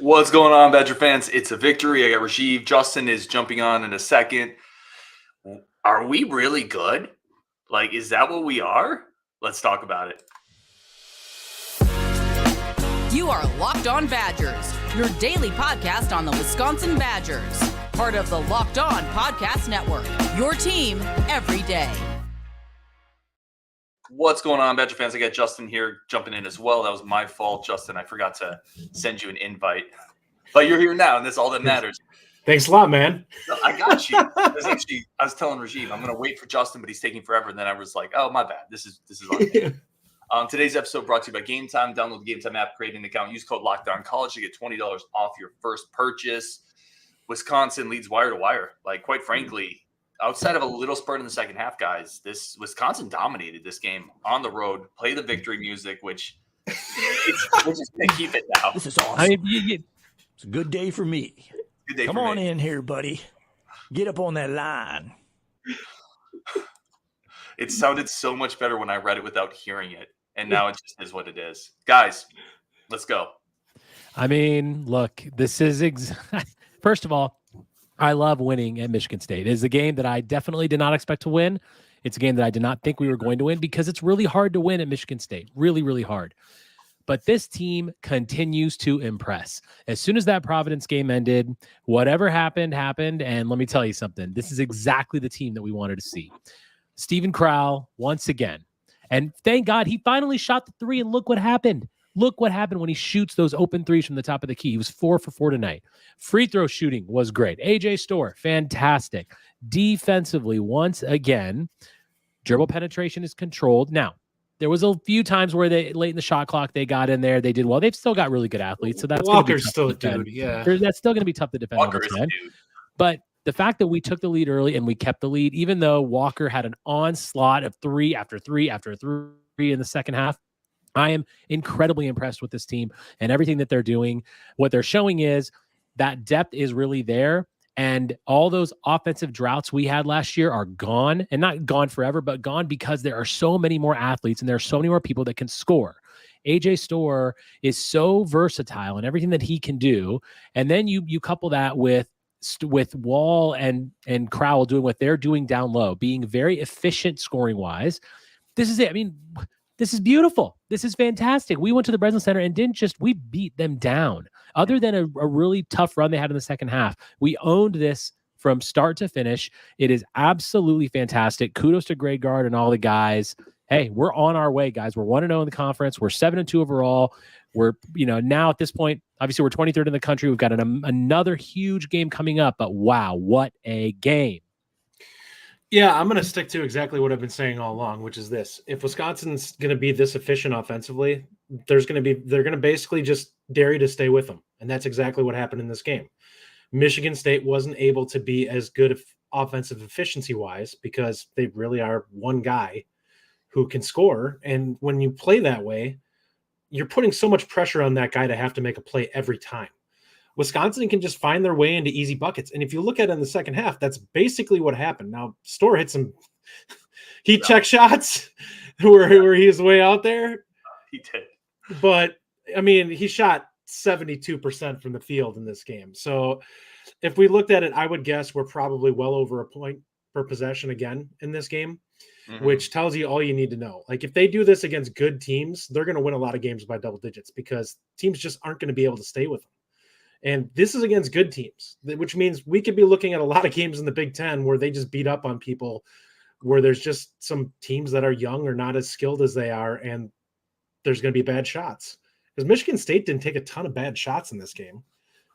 What's going on, Badger fans? It's a victory. I got Rajiv. Justin is jumping on in a second. Are we really good? Like, is that what we are? Let's talk about it. You are Locked On Badgers, your daily podcast on the Wisconsin Badgers. Part of the Locked On Podcast Network, your team every day. What's going on, Badger fans? I got Justin here jumping in as well. That was my fault, Justin. I forgot to send you an invite. But you're here now, and that's all that matters. Thanks a lot, man. No, I got you. I was telling Rajiv, I'm going to wait for Justin, but he's taking forever. And then I was like, oh, my bad. This is on me. Today's episode brought to you by Game Time. Download the Game Time app, create an account, use code LOCKDOWNCollege to get $20 off your first purchase. Wisconsin leads wire to wire. Like, quite frankly, outside of a little spurt in the second half, guys, this Wisconsin dominated this game on the road. Play the victory music, which we're just going to keep it now. This is awesome. It's a good day for me. Good day Come for on me. in here, buddy. Get up on that line. It sounded so much better when I read it without hearing it. And now it just is what it is. Guys, let's go. I mean, look, this is first of all, I love winning at Michigan State. It is a game that I definitely did not expect to win. It's a game that I did not think we were going to win because it's really hard to win at Michigan State. Really, really hard. But this team continues to impress. As soon as that Providence game ended, whatever happened. And let me tell you something. This is exactly the team that we wanted to see. Stephen Crowl, once again. And thank God he finally shot the three, and look what happened. Look what happened when he shoots those open threes from the top of the key. He was 4 for 4 tonight. Free throw shooting was great. AJ Storr, fantastic. Defensively, once again, dribble penetration is controlled. Now, there was a few times where they late in the shot clock, they got in there. They did well. They've still got really good athletes. So that's Walker's still a defend. dude. Yeah. That's still going to be tough to defend Walker over is a time. dude. But the fact that we took the lead early and we kept the lead, even though Walker had an onslaught of 3 after 3 after 3 in the second half, I am incredibly impressed with this team and everything that they're doing. What they're showing is that depth is really there. And all those offensive droughts we had last year are gone, and not gone forever, but gone because there are so many more athletes and there are so many more people that can score. AJ Storr is so versatile in everything that he can do. And then you couple that with Wall and Crowl doing what they're doing down low, being very efficient scoring wise. This is it. I mean, this is beautiful. This is fantastic. We went to the Breslin Center and we beat them down. Other than a really tough run they had in the second half, we owned this from start to finish. It is absolutely fantastic. Kudos to Greg Gard and all the guys. Hey, we're on our way, guys. We're 1-0 in the conference. We're 7-2 overall. We're, now at this point, obviously we're 23rd in the country. We've got another huge game coming up, but wow, what a game. Yeah, I'm going to stick to exactly what I've been saying all along, which is this. If Wisconsin's going to be this efficient offensively, they're going to basically just dare you to stay with them. And that's exactly what happened in this game. Michigan State wasn't able to be as good offensive efficiency-wise because they really are one guy who can score. And when you play that way, you're putting so much pressure on that guy to have to make a play every time. Wisconsin can just find their way into easy buckets. And if you look at it in the second half, that's basically what happened. Now, Storr hit some heat check shots where he was way out there. He did. But, I mean, he shot 72% from the field in this game. So if we looked at it, I would guess we're probably well over a point per possession again in this game, which tells you all you need to know. Like, if they do this against good teams, they're going to win a lot of games by double digits because teams just aren't going to be able to stay with them. And this is against good teams, which means we could be looking at a lot of games in the Big Ten where they just beat up on people, where there's just some teams that are young or not as skilled as they are, and there's going to be bad shots. Because Michigan State didn't take a ton of bad shots in this game.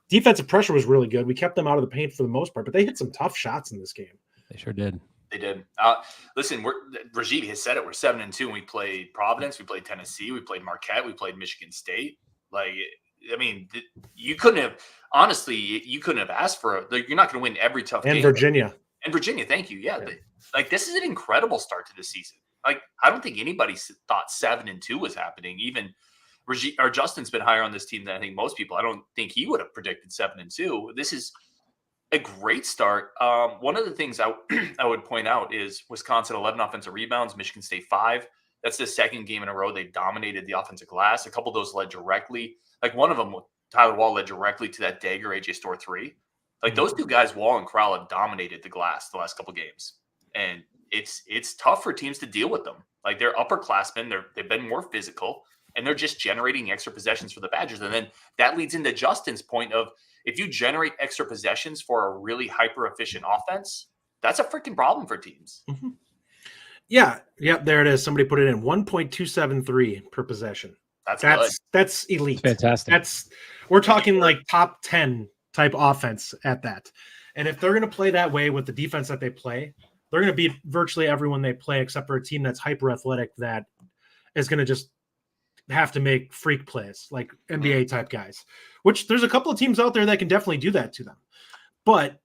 Defensive pressure was really good. We kept them out of the paint for the most part, but they hit some tough shots in this game. They sure did. They did. Listen, Rajiv has said it. We're 7-2, and we played Providence, we played Tennessee, we played Marquette, we played Michigan State. Like, I mean, you couldn't have asked for you're not going to win every tough game. And Virginia, thank you. Yeah. Like, this is an incredible start to the season. Like, I don't think anybody thought 7-2 was happening. Even Justin's been higher on this team than I think most people. I don't think he would have predicted 7-2. This is a great start. One of the things I would point out is Wisconsin 11 offensive rebounds, Michigan State 5. That's the second game in a row they dominated the offensive glass. A couple of those led directly. Like, one of them Tyler Wall led directly to that dagger AJ Storr 3. Like those two guys, Wall and Crowl, have dominated the glass the last couple games. And it's tough for teams to deal with them. Like they're upperclassmen, they've been more physical, and they're just generating extra possessions for the Badgers. And then that leads into Justin's point of if you generate extra possessions for a really hyper efficient offense, that's a freaking problem for teams. Mm-hmm. Yeah, there it is. Somebody put it in 1.273 per possession. That's elite. Fantastic. We're talking like top 10 type offense at that. And if they're going to play that way with the defense that they play, they're going to beat virtually everyone they play except for a team that's hyper athletic that is going to just have to make freak plays like NBA type guys, which there's a couple of teams out there that can definitely do that to them. But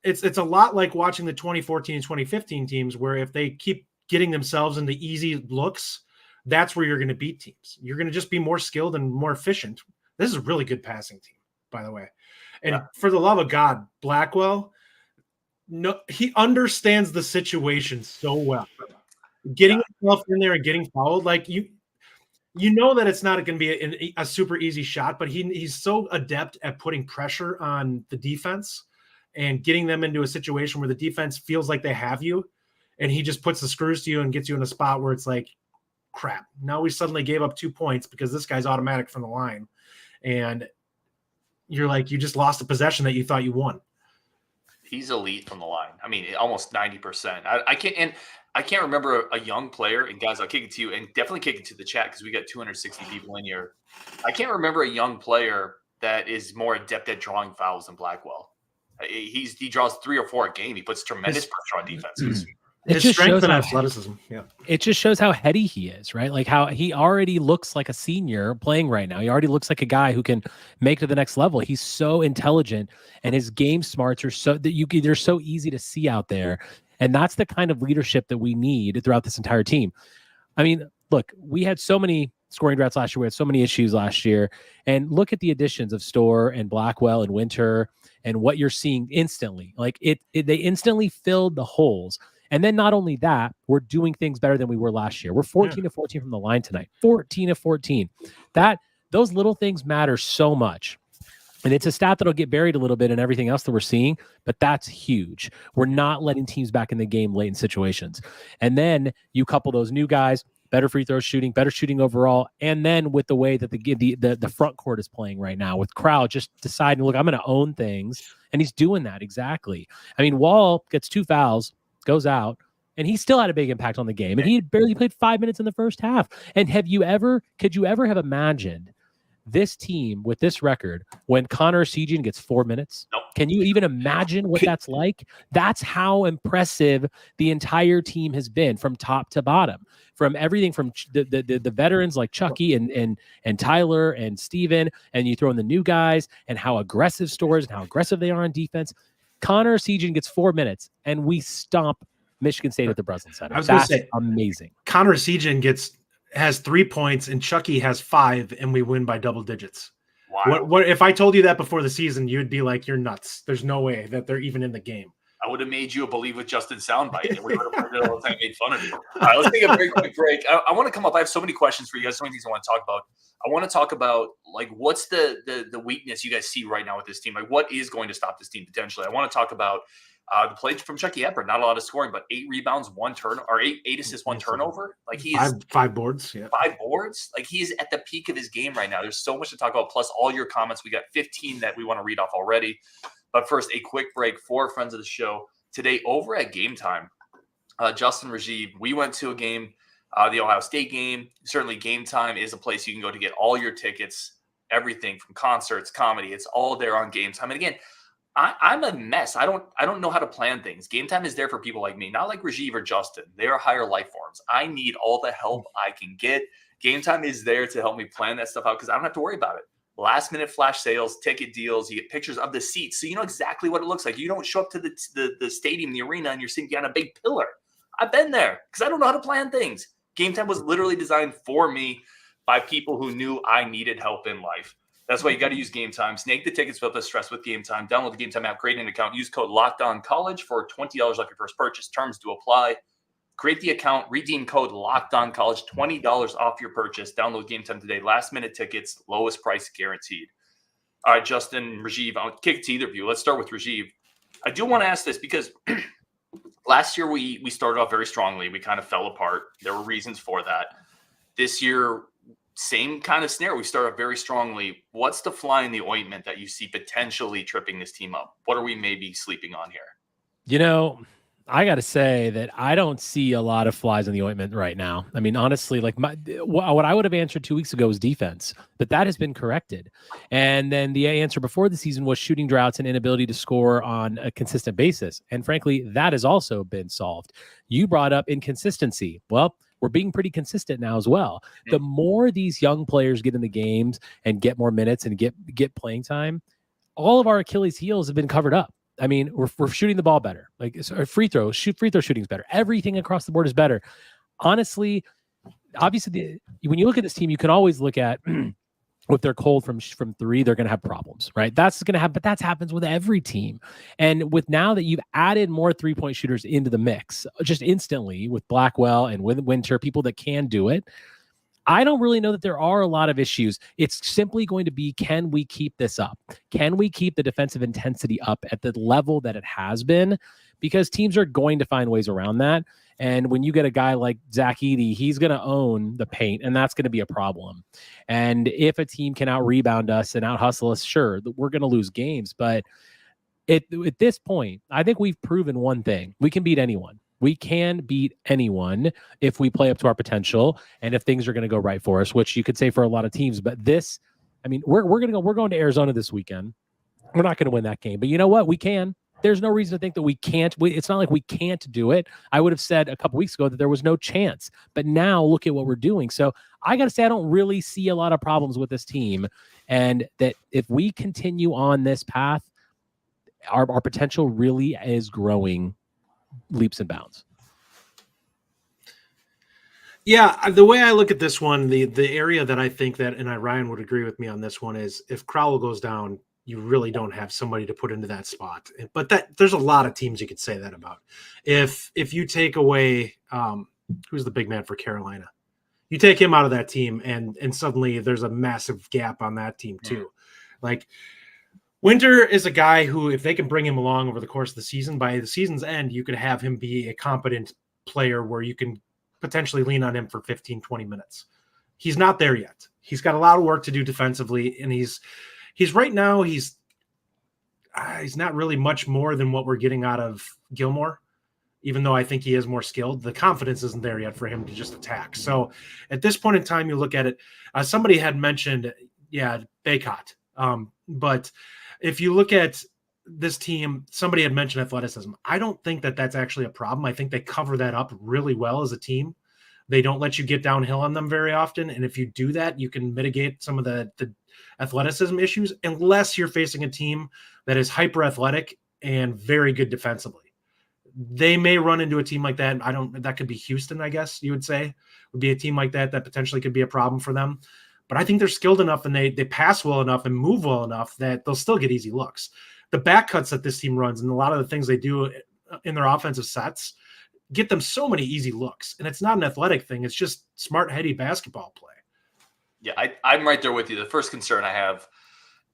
it's a lot like watching the 2014 and 2015 teams where if they keep getting themselves into easy looks, that's where you're going to beat teams. You're going to just be more skilled and more efficient. This is a really good passing team, by the way. And for the love of God, Blackwell, no, he understands the situation so well. Getting himself in there and getting fouled, like you know that it's not going to be a super easy shot, but he's so adept at putting pressure on the defense and getting them into a situation where the defense feels like they have you, and he just puts the screws to you and gets you in a spot where it's like, crap, now we suddenly gave up 2 points because this guy's automatic from the line. And you're like, you just lost a possession that you thought you won. He's elite from the line. I mean, almost 90%. I can't remember a young player, and guys, I'll kick it to you and definitely kick it to the chat because we got 260 people in here. I can't remember a young player that is more adept at drawing fouls than Blackwell. He draws 3 or 4 a game. He puts tremendous pressure on defenses. His strength and athleticism. Yeah. It just shows how heady he is, right? Like how he already looks like a senior playing right now. He already looks like a guy who can make it to the next level. He's so intelligent, and his game smarts are they're so easy to see out there. And that's the kind of leadership that we need throughout this entire team. I mean, look, we had so many scoring droughts last year. We had so many issues last year. And look at the additions of Storr and Blackwell and Winter and what you're seeing instantly. Like they instantly filled the holes. And then not only that, we're doing things better than we were last year. We're 14 to 14 from the line tonight. 14 to 14. Those little things matter so much. And it's a stat that'll get buried a little bit in everything else that we're seeing, but that's huge. We're not letting teams back in the game late in situations. And then you couple those new guys, better free throw shooting, better shooting overall, and then with the way that the front court is playing right now, with Crowl just deciding, look, I'm going to own things, and he's doing that exactly. I mean, Wall gets 2 fouls, goes out, and he still had a big impact on the game. And he barely played 5 minutes in the first half. And could you ever have imagined this team with this record when Connor Essegien gets 4 minutes? Nope. Can you even imagine what that's like? That's how impressive the entire team has been from top to bottom, from everything from the veterans like Chucky and Tyler and Stephen, and you throw in the new guys and how aggressive Storr is and how aggressive they are on defense. Connor Essegien gets 4 minutes, and we stomp Michigan State at the Breslin Center. I was going to say, amazing. Connor Essegien has 3 points, and Chucky has 5, and we win by double digits. Wow. What if I told you that before the season, you'd be like, you're nuts. There's no way that they're even in the game. I would have made you a Believe with Justin soundbite, and we would have heard it all the time, made fun of you. All right, let's take a very quick break. I want to come up. I have so many questions for you guys, so many things I want to talk about. I want to talk about, like, what's the weakness you guys see right now with this team? Like, what is going to stop this team potentially? I want to talk about the play from Chucky Hepburn. Not a lot of scoring, but 8 rebounds, 1 turn, or 8 assists, 1 turnover. Like, he is 5 boards. Yeah, 5 boards. Like, he is at the peak of his game right now. There's so much to talk about. Plus, all your comments. We got 15 that we want to read off already. But first, a quick break for friends of the show. Today, over at Game Time, Justin Rajiv, we went to a game, the Ohio State game. Certainly, Game Time is a place you can go to get all your tickets, everything from concerts, comedy. It's all there on Game Time. And again, I'm a mess. I don't know how to plan things. Game Time is there for people like me, not like Rajiv or Justin. They are higher life forms. I need all the help I can get. Game Time is there to help me plan that stuff out because I don't have to worry about it. Last minute flash sales, ticket deals, you get pictures of the seats. So you know exactly what it looks like. You don't show up to the stadium, the arena, and you're sitting behind a big pillar. I've been there because I don't know how to plan things. Game Time was literally designed for me by people who knew I needed help in life. That's why you got to use Game Time. Snake the tickets without the stress with Game Time. Download the Game Time app, create an account, use code LOCKEDONCollege for $20 off your first purchase. Terms do apply. Create the account, redeem code LOCKEDONCollege, $20 off your purchase. Download Game Time today. Last minute tickets, lowest price guaranteed. All right, Justin, Rajiv, I'll kick it to either of you. Let's start with Rajiv. I do want to ask this because last year we started off very strongly. We kind of fell apart. There were reasons for that. This year, same kind of scenario. We started off very strongly. What's the fly in the ointment that you see potentially tripping this team up? What are we maybe sleeping on here? You know, I got to say that I don't see a lot of flies in the ointment right now. I mean, honestly, like what I would have answered 2 weeks ago was defense, but that has been corrected. And then the answer before the season was shooting droughts and inability to score on a consistent basis. And frankly, that has also been solved. You brought up inconsistency. Well, we're being pretty consistent now as well. The more these young players get in the games and get more minutes and get playing time, all of our Achilles heels have been covered up. I mean, we're shooting the ball better. Like free throw shooting is better. Everything across the board is better. Honestly, obviously, when you look at this team, you can always look at if they're cold from three, they're going to have problems, right? That's going to happen, but that happens with every team. And with now that you've added more 3-point shooters into the mix, just instantly with Blackwell and with Winter, people that can do it, I don't really know that there are a lot of issues. It's simply going to be, can we keep this up? Can we keep the defensive intensity up at the level that it has been? Because teams are going to find ways around that. And when you get a guy like Zach Edey, he's going to own the paint, and that's going to be a problem. And if a team can out-rebound us and out-hustle us, sure, we're going to lose games. But at this point, I think we've proven one thing. We can beat anyone. We can beat anyone if we play up to our potential and if things are going to go right for us, which you could say for a lot of teams. But this, I mean, we're going to Arizona this weekend. We're not going to win that game, but you know what? We can. There's no reason to think that we can't. It's not like we can't do it. I would have said a couple weeks ago that there was no chance, but now look at what we're doing. So I got to say, I don't really see a lot of problems with this team, and that if we continue on this path, our potential really is growing leaps and bounds. Yeah, the way I look at this one, the area that I think that, and Ryan would agree with me on this one, is if Crowl goes down, you really don't have somebody to put into that spot. But there's a lot of teams you could say that about. If you take away who's the big man for Carolina, you take him out of that team, and suddenly there's a massive gap on that team too. Like Winter is a guy who, if they can bring him along over the course of the season, by the season's end, you could have him be a competent player where you can potentially lean on him for 15, 20 minutes. He's not there yet. He's got a lot of work to do defensively, and he's right now, he's not really much more than what we're getting out of Gilmore, even though I think he is more skilled. The confidence isn't there yet for him to just attack. So at this point in time, you look at it, somebody had mentioned, Baycott. But if you look at this team, somebody had mentioned athleticism. I don't think that that's actually a problem. I think they cover that up really well as a team. They don't let you get downhill on them very often. And if you do that, you can mitigate some of the athleticism issues, unless you're facing a team that is hyper athletic and very good defensively. They may run into a team like that. That could be Houston, I guess you would say, would be a team like that potentially could be a problem for them. But I think they're skilled enough and they pass well enough and move well enough that they'll still get easy looks. The back cuts that this team runs and a lot of the things they do in their offensive sets get them so many easy looks. And it's not an athletic thing. It's just smart, heady basketball play. Yeah, I'm right there with you. The first concern I have,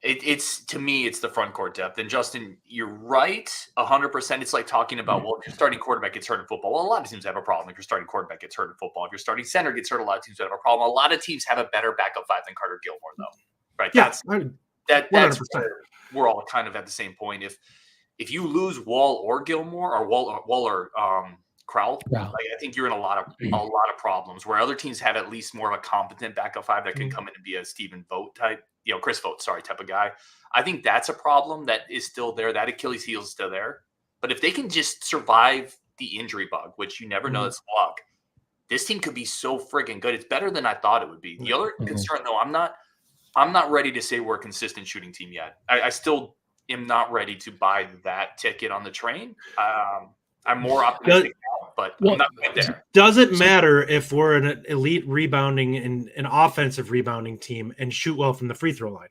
it's to me, it's the front court depth. And Justin, you're right, 100%. It's like talking about, well, if your starting quarterback gets hurt in football, well, a lot of teams have a problem. If your starting quarterback gets hurt in football, if your starting center gets hurt, a lot of teams have a problem. A lot of teams have a better backup five than Carter Gilmore, though. Right? Yeah, that's where we're all kind of at the same point. If you lose Wall or Gilmore or Wall or Crowl, like, I think you're in a lot of problems where other teams have at least more of a competent backup five that can come in and be a Stephen Vogt type, Chris Vogt, type of guy. I think that's a problem that is still there. That Achilles heel is still there. But if they can just survive the injury bug, which you never know, it's luck, this team could be so friggin' good. It's better than I thought it would be. The other concern, though, I'm not ready to say we're a consistent shooting team yet. I still am not ready to buy that ticket on the train. I'm more optimistic now, but I'm not quite there. Does it matter if we're an elite rebounding and an offensive rebounding team and shoot well from the free throw line?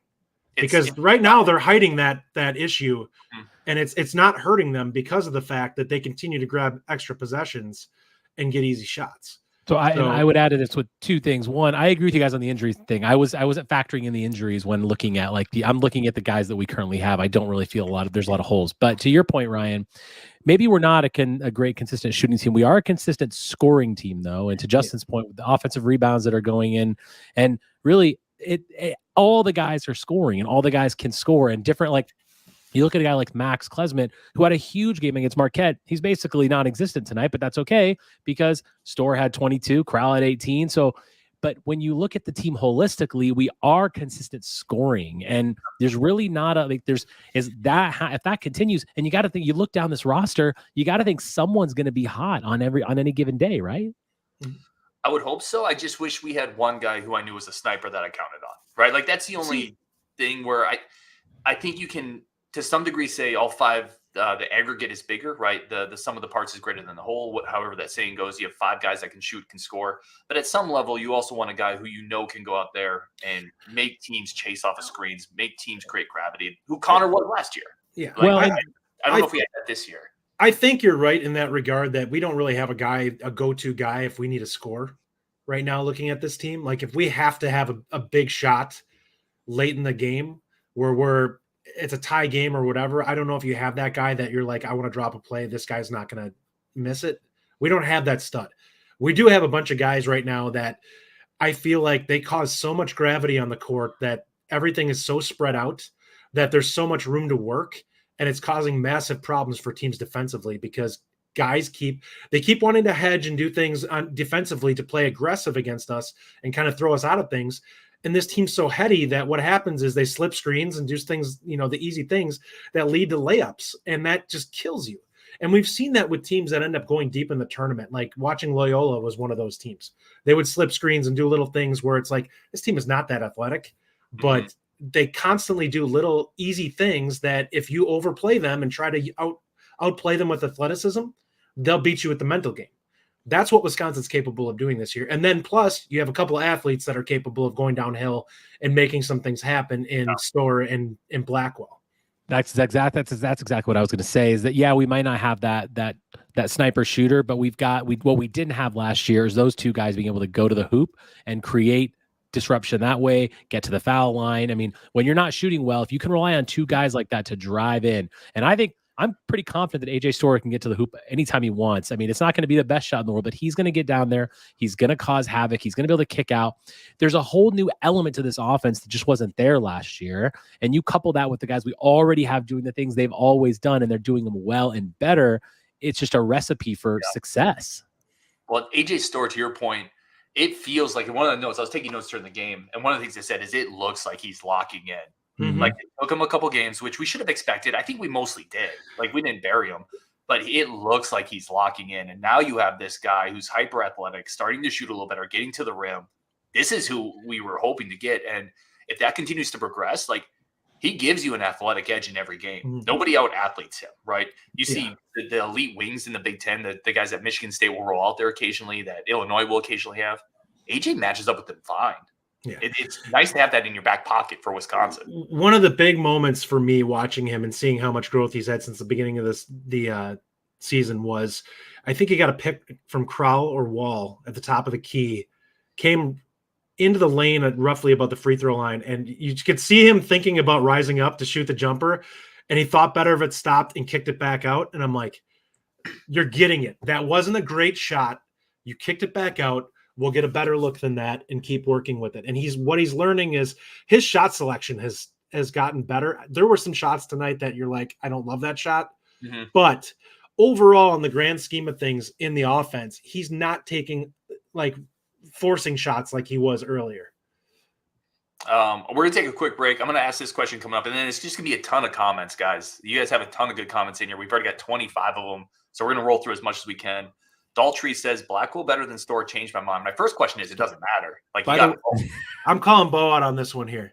Because right now they're hiding that issue, and it's not hurting them because of the fact that they continue to grab extra possessions and get easy shots. So I would add to this with two things. One, I agree with you guys on the injuries thing. I wasn't factoring in the injuries when looking at I'm looking at the guys that we currently have. I don't really feel there's a lot of holes. But to your point, Ryan, maybe we're not a great consistent shooting team. We are a consistent scoring team, though. And to Justin's point, with the offensive rebounds that are going in, and really, all the guys are scoring, and all the guys can score. And different, you look at a guy like Max Klesmit, who had a huge game against Marquette. He's basically non-existent tonight, but that's okay because Storr had 22, Crowl had 18. So, but when you look at the team holistically, we are consistent scoring, and there's really not if that continues, and you got to think, you look down this roster, you got to think someone's going to be hot on any given day, right? I would hope so. I just wish we had one guy who I knew was a sniper that I counted on, right? Like that's the only thing where I think you can, to some degree, say all five, the aggregate is bigger, right? The sum of the parts is greater than the whole. However that saying goes, you have five guys that can shoot, can score. But at some level, you also want a guy who can go out there and make teams chase off of screens, make teams create gravity, who Connor was last year. Yeah. I don't know if we had that this year. I think you're right in that regard, that we don't really have a go-to guy if we need a score right now looking at this team. Like if we have to have a big shot late in the game where it's a tie game or whatever, I don't know if you have that guy that you're like, I want to drop a play, this guy's not going to miss it. We don't have that stud. We do have a bunch of guys right now that I feel like they cause so much gravity on the court that everything is so spread out that there's so much room to work. And it's causing massive problems for teams defensively because guys keep wanting to hedge and do things defensively to play aggressive against us and kind of throw us out of things. And this team's so heady that what happens is they slip screens and do things, the easy things that lead to layups. And that just kills you. And we've seen that with teams that end up going deep in the tournament. Like watching Loyola was one of those teams. They would slip screens and do little things where it's like, this team is not that athletic, but they constantly do little easy things that if you overplay them and try to outplay them with athleticism, they'll beat you with the mental game. That's what Wisconsin's capable of doing this year. And then plus you have a couple of athletes that are capable of going downhill and making some things happen in Storr and in Blackwell. That's exactly what I was going to say, is that, yeah, we might not have that sniper shooter, but what we didn't have last year is those two guys being able to go to the hoop and create disruption that way, get to the foul line. I mean, when you're not shooting well, if you can rely on two guys like that to drive in, and I think I'm pretty confident that AJ Storr can get to the hoop anytime he wants. I mean, it's not going to be the best shot in the world, but he's going to get down there. He's going to cause havoc. He's going to be able to kick out. There's a whole new element to this offense that just wasn't there last year. And you couple that with the guys we already have doing the things they've always done, and they're doing them well and better. It's just a recipe for success. Well, AJ Storr, to your point, it feels like, one of the notes, I was taking notes during the game, and one of the things I said is it looks like he's locking in. Mm-hmm. Like, it took him a couple games, which we should have expected. I think we mostly did. Like, we didn't bury him, but it looks like he's locking in. And now you have this guy who's hyper athletic, starting to shoot a little better, getting to the rim. This is who we were hoping to get. And if that continues to progress, like, he gives you an athletic edge in every game. Mm-hmm. Nobody out athletes him, right? You see the elite wings in the Big Ten, the guys at Michigan State will roll out there occasionally, that Illinois will occasionally have. AJ matches up with them fine. Yeah. It's nice to have that in your back pocket for Wisconsin. One of the big moments for me watching him and seeing how much growth he's had since the beginning of the season was, I think he got a pick from Crowl or Wall at the top of the key, came into the lane at roughly about the free throw line, and you could see him thinking about rising up to shoot the jumper, and he thought better of it, stopped and kicked it back out. And I'm like, you're getting it. That wasn't a great shot. You kicked it back out. We'll get a better look than that and keep working with it. And what he's learning is his shot selection has gotten better. There were some shots tonight that you're like, I don't love that shot. Mm-hmm. But overall, in the grand scheme of things in the offense, he's not forcing shots like he was earlier. We're going to take a quick break. I'm going to ask this question coming up, and then it's just going to be a ton of comments, guys. You guys have a ton of good comments in here. We've already got 25 of them, so we're going to roll through as much as we can. Daltrey says, Blackwell better than Storr, changed my mind. My first question is, it doesn't matter. Like, I'm calling Bo out on this one here.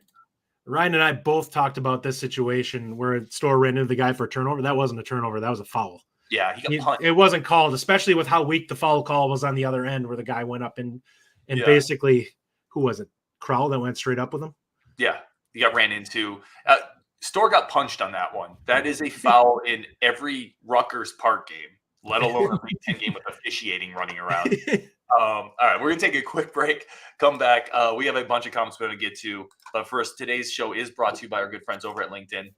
Ryan and I both talked about this situation where Storr ran into the guy for a turnover. That wasn't a turnover. That was a foul. Yeah, he got punched. It wasn't called, especially with how weak the foul call was on the other end, where the guy went up and basically, who was it? Crowl that went straight up with him? Yeah, he got ran into. Storr got punched on that one. That is a foul in every Rutgers Park game, let alone a Big Ten game with officiating running around. All right, we're gonna take a quick break. Come back. We have a bunch of comments we're gonna get to, but first, today's show is brought to you by our good friends over at LinkedIn.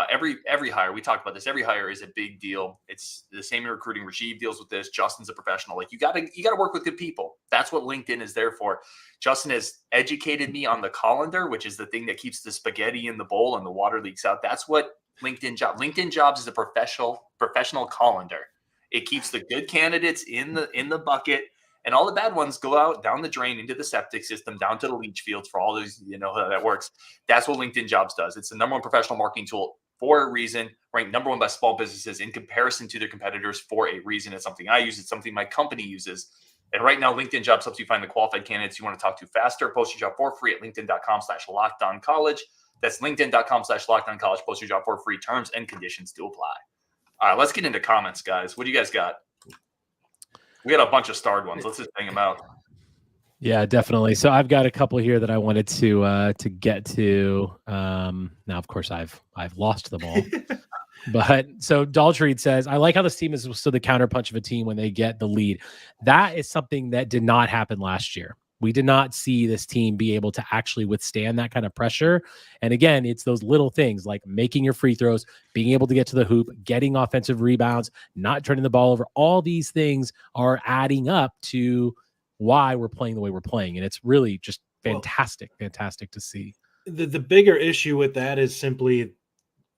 Every hire, we talked about this. Every hire is a big deal. It's the same in recruiting. Rajiv deals with this. Justin's a professional. Like you gotta work with good people. That's what LinkedIn is there for. Justin has educated me on the colander, which is the thing that keeps the spaghetti in the bowl and the water leaks out. That's what LinkedIn Jobs is a professional colander. It keeps the good candidates in the bucket, and all the bad ones go out down the drain into the septic system, down to the leach fields for all those, you know how that works. That's what LinkedIn Jobs does. It's the number one professional marketing tool for a reason, ranked number one by small businesses in comparison to their competitors for a reason. It's something I use. It's something my company uses. And right now, LinkedIn Jobs helps you find the qualified candidates you want to talk to faster. Post your job for free at linkedin.com/lockedoncollege. That's linkedin.com/lockedoncollege. Post your job for free. Terms and conditions do apply. All right, let's get into comments, guys. What do you guys got? We got a bunch of starred ones. Let's just bang them out. Yeah, definitely. So I've got a couple here that I wanted to get to. Now, of course, I've lost them all. But so Daltreed says, I like how this team is still the counterpunch of a team when they get the lead. That is something that did not happen last year. We did not see this team be able to actually withstand that kind of pressure. And again, it's those little things like making your free throws, being able to get to the hoop, getting offensive rebounds, not turning the ball over. All these things are adding up to why we're playing the way we're playing. And it's really just fantastic to see. The bigger issue with that is simply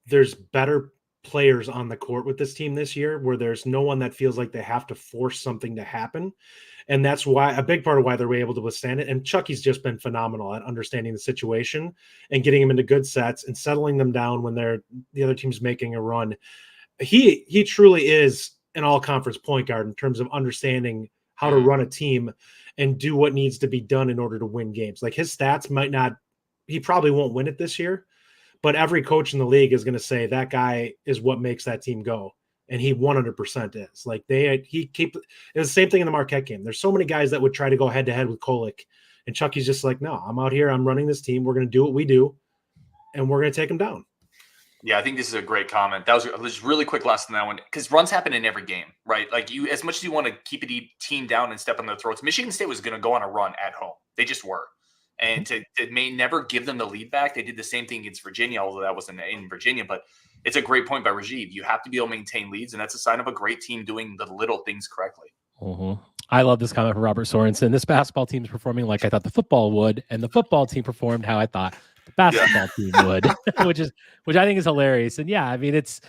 there's better players on the court with this team this year, where there's no one that feels like they have to force something to happen. And that's why a big part of why they're able to withstand it. And Chucky's just been phenomenal at understanding the situation and getting them into good sets and settling them down when the other team's making a run. He truly is an all-conference point guard in terms of understanding how to run a team and do what needs to be done in order to win games. Like his stats he probably won't win it this year, but every coach in the league is going to say that guy is what makes that team go. And he 100% is. Like it was the same thing in the Marquette game. There's so many guys that would try to go head to head with Kolek, and Chucky's just like, no, I'm out here. I'm running this team. We're going to do what we do, and we're going to take them down. Yeah, I think this is a great comment. That was really quick lesson that one, because runs happen in every game, right? Like you, as much as you want to keep a team down and step on their throats, Michigan State was going to go on a run at home. They just were. And it may never give them the lead back. They did the same thing against Virginia, although that wasn't in Virginia. But it's a great point by Rajiv. You have to be able to maintain leads, and that's a sign of a great team doing the little things correctly. Mm-hmm. I love this comment from Robert Sorensen. This basketball team is performing like I thought the football would, and the football team performed how I thought the basketball team would, which I think is hilarious. And yeah, I mean, it's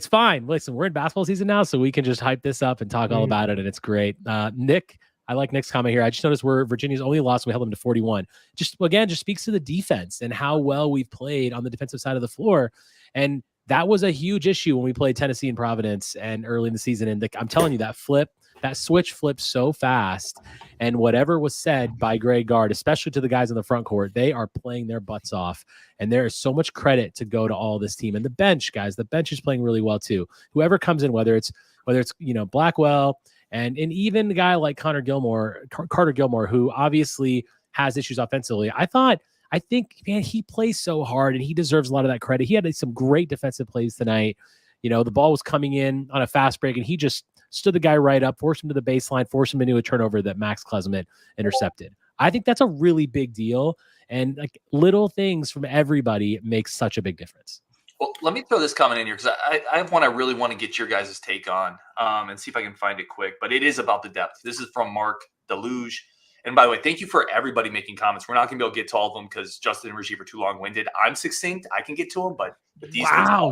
fine. Listen, we're in basketball season now, so we can just hype this up and talk all about it, and it's great. Nick, I like Nick's comment here. I just noticed we're Virginia's only loss. We held them to 41. Just speaks to the defense and how well we've played on the defensive side of the floor. And that was a huge issue when we played Tennessee and Providence and early in the season. And I'm telling you, that switch flipped so fast. And whatever was said by Greg Gard, especially to the guys in the front court, they are playing their butts off. And there is so much credit to go to all this team. And the bench, guys, the bench is playing really well too. Whoever comes in, whether it's Blackwell, and even a guy like Carter Gilmore, who obviously has issues offensively. I think, man, he plays so hard and he deserves a lot of that credit. He had some great defensive plays tonight. You know, the ball was coming in on a fast break and he just stood the guy right up, forced him to the baseline, forced him into a turnover that Max Klesmet intercepted. I think that's a really big deal. And like little things from everybody makes such a big difference. Well, let me throw this comment in here because I have one I really want to get your guys' take on and see if I can find it quick. But it is about the depth. This is from Mark Deluge. And by the way, thank you for everybody making comments. We're not going to be able to get to all of them because Justin and Rajiv are too long-winded. I'm succinct. I can get to them, but these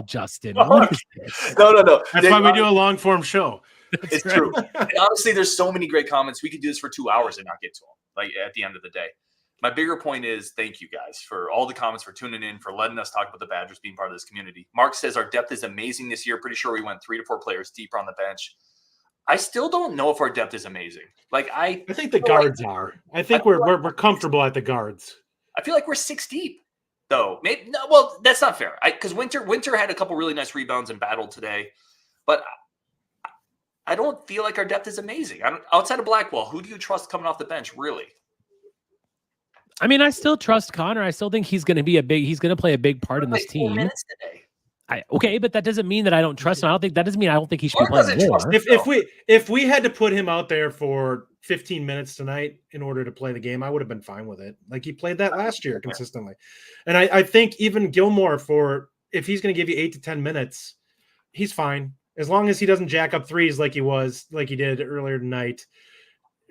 Justin. What is this? No. That's why we do a long-form show. It's true. And honestly, there's so many great comments. We could do this for 2 hours and not get to them, like at the end of the day. My bigger point is thank you guys for all the comments, for tuning in, for letting us talk about the Badgers being part of this community. Mark says our depth is amazing this year. Pretty sure we went 3 to 4 players deeper on the bench. I still don't know if our depth is amazing. Like I think the guards are. I think we're comfortable at the guards. I feel like we're 6 deep, though. Maybe no. Well, that's not fair. Because Winter had a couple really nice rebounds and battled today, but I don't feel like our depth is amazing. Outside of Blackwell, who do you trust coming off the bench? Really? I mean, I still trust Connor. I still think he's going to play a big part in this team. Minutes today. Okay, but that doesn't mean that I don't trust him. That doesn't mean I don't think he should be Mark playing doesn't more. trust If we had to put him out there for 15 minutes tonight in order to play the game, I would have been fine with it. Like he played that last year consistently. And I think even Gilmore, if he's going to give you 8 to 10 minutes, he's fine. As long as he doesn't jack up threes like he did earlier tonight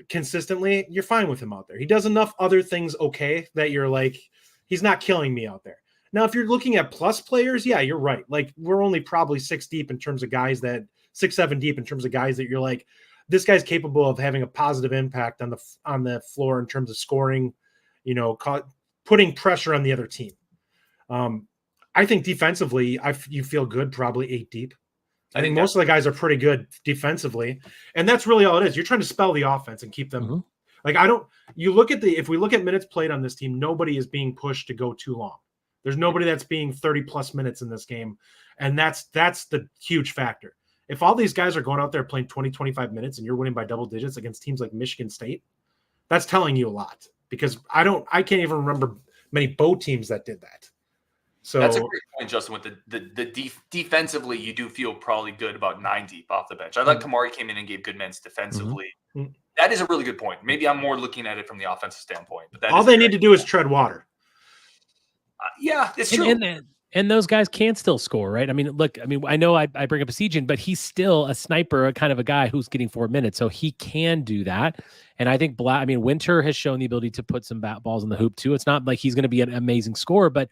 consistently, you're fine with him out there. He does enough other things okay that you're like, he's not killing me out there. Now, if you're looking at plus players, yeah, you're right. Like we're only probably 6 deep in terms of guys 6-7 deep in terms of guys that you're like, this guy's capable of having a positive impact on the floor in terms of scoring, putting pressure on the other team. I think defensively, you feel good probably 8 deep. I think most of the guys are pretty good defensively, and that's really all it is. You're trying to spell the offense and keep them. Mm-hmm. Like if we look at minutes played on this team, nobody is being pushed to go too long. There's nobody that's being 30 plus minutes in this game. And that's the huge factor. If all these guys are going out there playing 20, 25 minutes and you're winning by double digits against teams like Michigan State, that's telling you a lot, because I can't even remember many Bo teams that did that. So that's a great point, Justin. With the defensively, you do feel probably good about 9 deep off the bench. I thought Kamari came in and gave good minutes defensively. Mm-hmm. That is a really good point. Maybe I'm more looking at it from the offensive standpoint. But all they need to do is tread water. Yeah, it's true. And those guys can still score, right? I mean, I know I bring up Essegien, but he's still a sniper, a kind of a guy who's getting 4 minutes, so he can do that. And I think Winter has shown the ability to put some balls in the hoop too. It's not like he's going to be an amazing scorer, but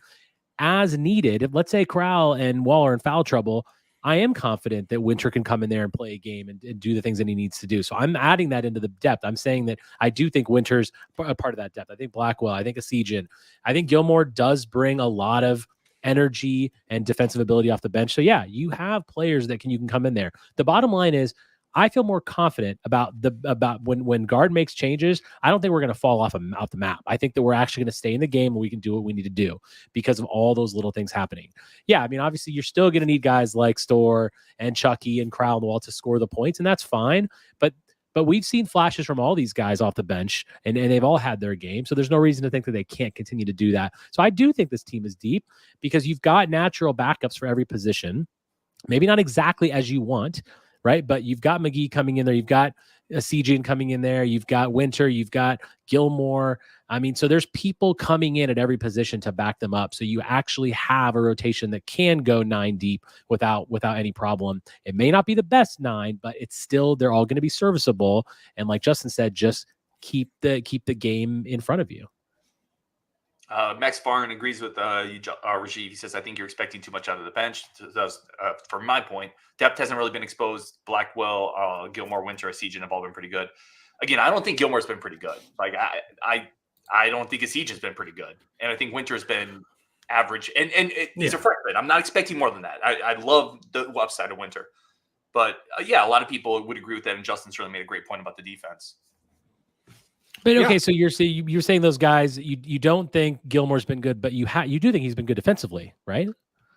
as needed, if let's say Crowl and Wall are in foul trouble, I am confident that Winter can come in there and play a game and do the things that he needs to do. So I'm adding that into the depth. I'm saying that I do think Winter's a part of that depth. I think Blackwell, I think Essegien, I think Gilmore does bring a lot of energy and defensive ability off the bench. So yeah, you have players that you can come in there. The bottom line is I feel more confident about when Gard makes changes. I don't think we're going to fall off the map. I think that we're actually going to stay in the game and we can do what we need to do because of all those little things happening. Yeah, I mean, obviously you're still going to need guys like Storr and Chucky and Crowl on the wall to score the points, and that's fine. But we've seen flashes from all these guys off the bench, and they've all had their game. So there's no reason to think that they can't continue to do that. So I do think this team is deep because you've got natural backups for every position. Maybe not exactly as you want, right? But you've got McGee coming in there. You've got Essegien coming in there. You've got Winter. You've got Gilmore. I mean, so there's people coming in at every position to back them up. So you actually have a rotation that can go 9 deep without any problem. It may not be the best 9, but it's still, they're all going to be serviceable. And like Justin said, just keep the game in front of you. Max Farn agrees with Rajiv. He says, I think you're expecting too much out of the bench. For my point, depth hasn't really been exposed. Blackwell, Gilmore, Winter, Essegien have all been pretty good. Again, I don't think Gilmore's been pretty good. Like I don't think Essegien's been pretty good. And I think Winter's been average. And he's a freshman. I'm not expecting more than that. I love the upside of Winter. But yeah, a lot of people would agree with that. And Justin certainly made a great point about the defense. But okay, so you're saying those guys, you don't think Gilmore's been good, but you do think he's been good defensively, right?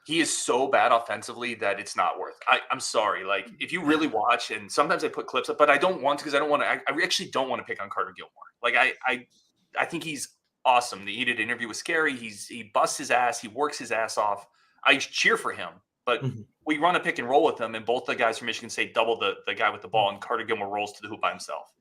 He is so bad offensively that it's not worth. I'm sorry. Like if you really watch, and sometimes I put clips up, but I don't want to because I don't want to. I actually don't want to pick on Carter Gilmore. Like I think he's awesome. He did an interview with Scary. He busts his ass. He works his ass off. I cheer for him. But we run a pick and roll with him, and both the guys from Michigan State double the guy with the ball, and Carter Gilmore rolls to the hoop by himself.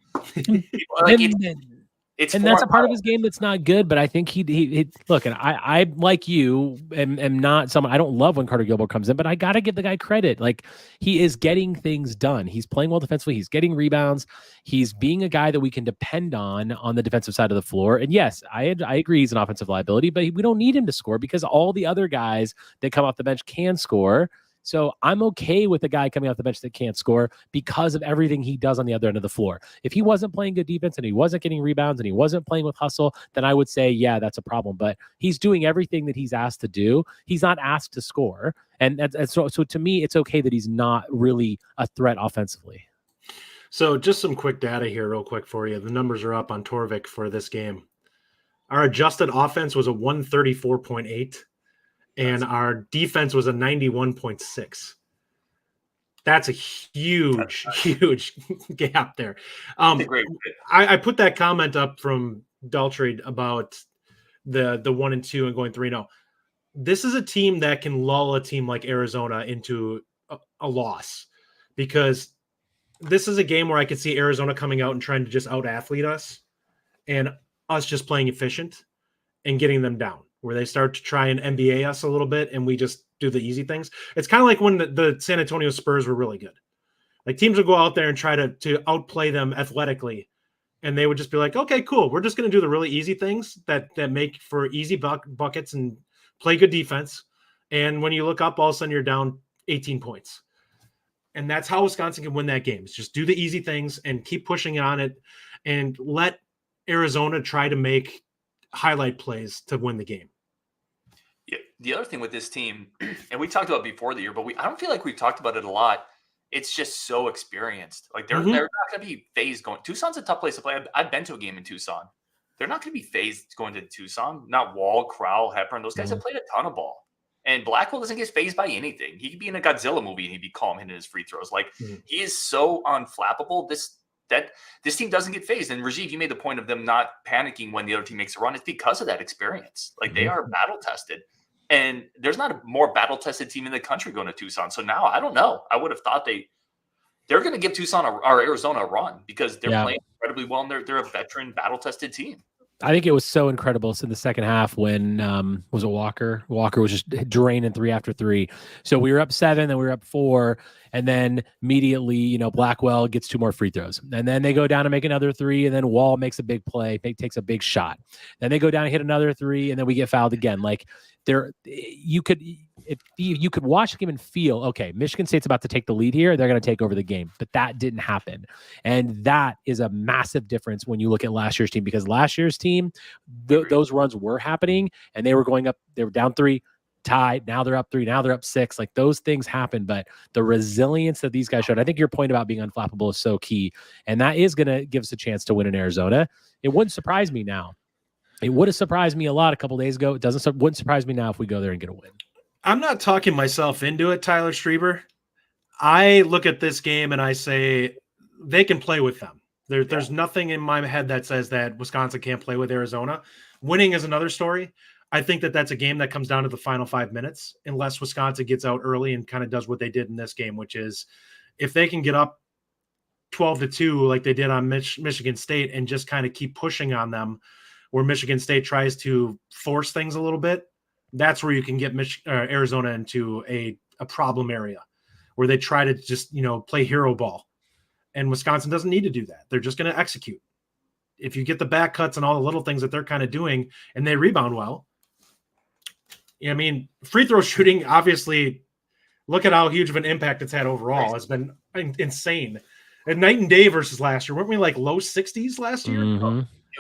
And that's a part of his game that's not good, but I think he look, and I like you am not someone, I don't love when Carter Gilmore comes in, but I got to give the guy credit. Like he is getting things done. He's playing well defensively. He's getting rebounds. He's being a guy that we can depend on the defensive side of the floor. And yes, I agree he's an offensive liability, but we don't need him to score because all the other guys that come off the bench can score. So I'm okay with a guy coming off the bench that can't score because of everything he does on the other end of the floor. If he wasn't playing good defense and he wasn't getting rebounds and he wasn't playing with hustle, then I would say, yeah, that's a problem. But he's doing everything that he's asked to do. He's not asked to score. And so to me, it's okay that he's not really a threat offensively. So just some quick data here real quick for you. The numbers are up on Torvik for this game. Our adjusted offense was a 134.8. And our defense was a 91.6. That's a huge gap there. I put that comment up from Daltrey about the 1 and 2 and going 3-0. this is a team that can lull a team like Arizona into a loss, because this is a game where I could see Arizona coming out and trying to just out-athlete us and us just playing efficient and getting them down, where they start to try and NBA us a little bit and we just do the easy things. It's kind of like when the San Antonio Spurs were really good. Like, teams would go out there and try to outplay them athletically, and they would just be like, okay, cool. We're just going to do the really easy things that make for easy buckets and play good defense. And when you look up, all of a sudden you're down 18 points. And that's how Wisconsin can win that game. Is just do the easy things and keep pushing on it and let Arizona try to make highlight plays to win the game. Yeah, the other thing with this team, and we talked about it before the year, but I don't feel like we've talked about it a lot. It's just so experienced. Like, they're not going to be phased going. Tucson's a tough place to play. I've been to a game in Tucson. They're not going to be phased going to Tucson. Not Wall, Crowl, Hepburn. Those guys have played a ton of ball. And Blackwell doesn't get phased by anything. He could be in a Godzilla movie and he'd be calm hitting his free throws. Like, he is so unflappable. This team doesn't get phased. And Rajiv, you made the point of them not panicking when the other team makes a run. It's because of that experience. Like, they are battle tested. And there's not a more battle-tested team in the country going to Tucson. So now, I don't know. I would have thought they're going to give Tucson or Arizona a run, because they're playing incredibly well, and they're a veteran, battle-tested team. I think it was so incredible in the second half when was it Walker? Walker was just draining 3 after 3. So we were up 7, then we were up 4, and then immediately, Blackwell gets 2 more free throws, and then they go down and make another 3, and then Wall makes a big play, takes a big shot. Then they go down and hit another 3, and then we get fouled again. Like, you could watch the game and feel, okay, Michigan State's about to take the lead here. They're going to take over the game, but that didn't happen. And that is a massive difference when you look at last year's team, because last year's team, those runs were happening and they were going up. They were down 3, tied. Now they're up 3. Now they're up 6. Like, those things happen, but the resilience that these guys showed, I think your point about being unflappable is so key. And that is going to give us a chance to win in Arizona. It wouldn't surprise me now. It would have surprised me a lot a couple days ago. It wouldn't surprise me now if we go there and get a win. I'm not talking myself into it, Tyler Strieber. I look at this game and I say they can play with them. There's nothing in my head that says that Wisconsin can't play with Arizona. Winning is another story. I think that that's a game that comes down to the final 5 minutes, unless Wisconsin gets out early and kind of does what they did in this game, which is if they can get up 12-2 like they did on Michigan State and just kind of keep pushing on them, where Michigan State tries to force things a little bit, that's where you can get Arizona into a problem area where they try to just, play hero ball. And Wisconsin doesn't need to do that. They're just going to execute. If you get the back cuts and all the little things that they're kind of doing and they rebound well, free throw shooting, obviously, look at how huge of an impact it's had overall. It's been insane. And night and day versus last year. Weren't we like low 60s last year? Mm-hmm.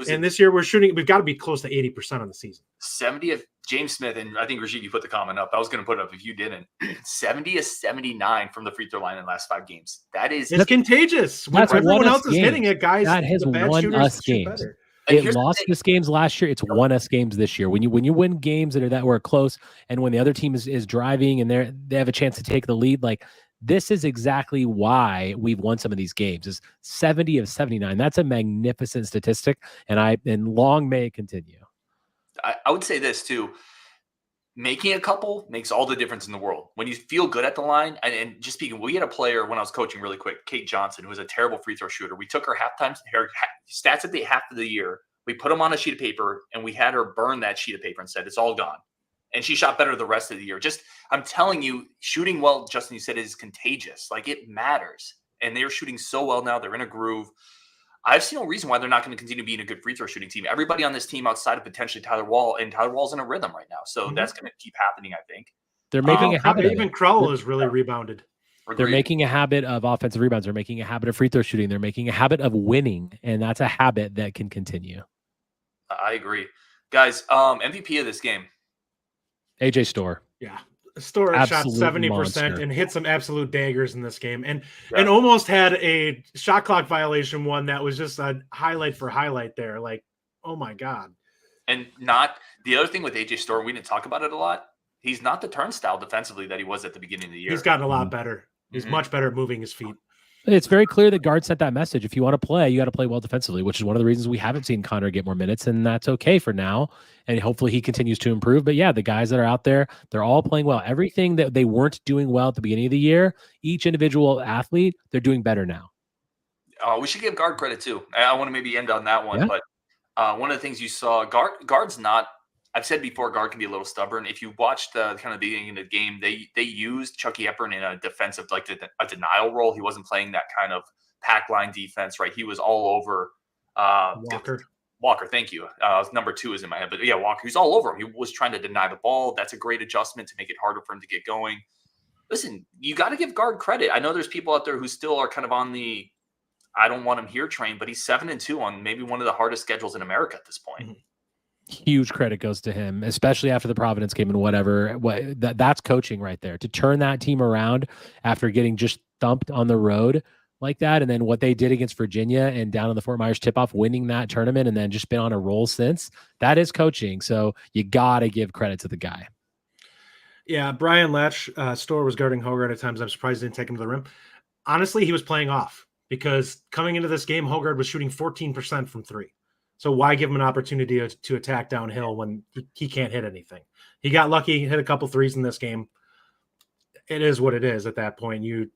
And this year we've got to be close to 80% on the season. 70 of James Smith, and I think Rajiv, you put the comment up. I was going to put it up if you didn't. 70 of 79 from the free throw line in the last 5 games. It's contagious. When everyone else is hitting it, guys. That has won us games. It lost us games last year. It's won us games this year. When you win games that were close, and when the other team is driving and they have a chance to take the lead, like, this is exactly why we've won some of these games. Is 70 of 79. That's a magnificent statistic, and long may it continue. I would say this too. Making a couple makes all the difference in the world. When you feel good at the line, and just speaking, we had a player when I was coaching really quick, Kate Johnson, who was a terrible free throw shooter. We took her stats at the half of the year. We put them on a sheet of paper, and we had her burn that sheet of paper and said, it's all gone. And she shot better the rest of the year. I'm telling you, shooting well, Justin, you said, is contagious. Like, it matters. And they're shooting so well now. They're in a groove. I've seen no reason why they're not going to continue being a good free throw shooting team. Everybody on this team outside of potentially Tyler Wall, and Tyler Wall's in a rhythm right now. So that's going to keep happening, I think. They're making a habit. Even Crowl has really rebounded. They're making a habit of offensive rebounds. They're making a habit of free throw shooting. They're making a habit of winning. And that's a habit that can continue. I agree. Guys, MVP of this game. AJ Storr. Yeah. Storr shot 70% monster. and hit some absolute daggers in this game, and almost had a shot clock violation one that was just a highlight for highlight there. Like, oh my God. And not the other thing with AJ Storr, we didn't talk about it a lot. He's not the turnstile defensively that he was at the beginning of the year. He's gotten a lot better. He's much better at moving his feet. It's very clear that Gard sent that message. If you want to play, you got to play well defensively, which is one of the reasons we haven't seen Connor get more minutes, and that's okay for now. And hopefully he continues to improve. But yeah, the guys that are out there, they're all playing well. Everything that they weren't doing well at the beginning of the year, each individual athlete, they're doing better now. We should give Gard credit too. I want to maybe end on that one, Yeah. but one of the things you saw, Gard's not. I've said before, Gard can be a little stubborn. If you watched kind of the beginning of the game, they used Chucky Hepburn in a defensive, like a denial role. He wasn't playing that kind of pack line defense, right? He was all over Walker, thank you. Number 2 is in my head, but yeah, Walker. He's all over him. He was trying to deny the ball. That's a great adjustment to make it harder for him to get going. Listen, you got to give Gard credit. I know there's people out there who still are kind of on the I don't want him here train, but he's 7-2 on maybe one of the hardest schedules in America at this point. Mm-hmm. Huge credit goes to him, especially after the Providence game and whatever. That's coaching right there, to turn that team around after getting just thumped on the road like that. And then what they did against Virginia and down in the Fort Myers tip-off, winning that tournament and then just been on a roll since. That is coaching. So you got to give credit to the guy. Yeah, Brian Latch, Storr was guarding Hogard at times. I'm surprised he didn't take him to the rim. Honestly, he was playing off because coming into this game, Hogard was shooting 14% from 3. So why give him an opportunity to attack downhill when he can't hit anything? He got lucky, hit a couple threes in this game. It is what it is at that point. You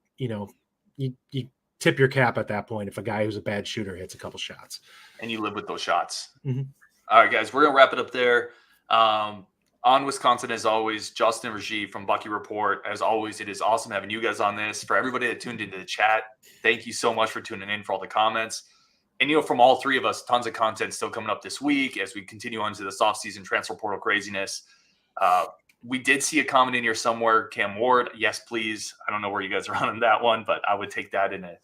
tip your cap at that point if a guy who's a bad shooter hits a couple shots. And you live with those shots. Mm-hmm. All right, guys, we're going to wrap it up there. On Wisconsin, as always, Justin Rajiv from Bucky Report. As always, it is awesome having you guys on this. For everybody that tuned into the chat, thank you so much for tuning in, for all the comments. And, from all three of us, tons of content still coming up this week as we continue on to this offseason transfer portal craziness. We did see a comment in here somewhere, Cam Ward. Yes, please. I don't know where you guys are on that one, but I would take that in a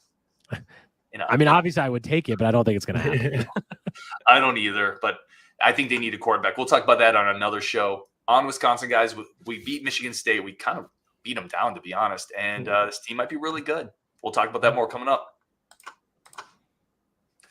I mean, obviously I would take it, but I don't think it's going to happen. I don't either, but I think they need a quarterback. We'll talk about that on another show. On Wisconsin, guys, we beat Michigan State. We kind of beat them down, to be honest. And this team might be really good. We'll talk about that more coming up.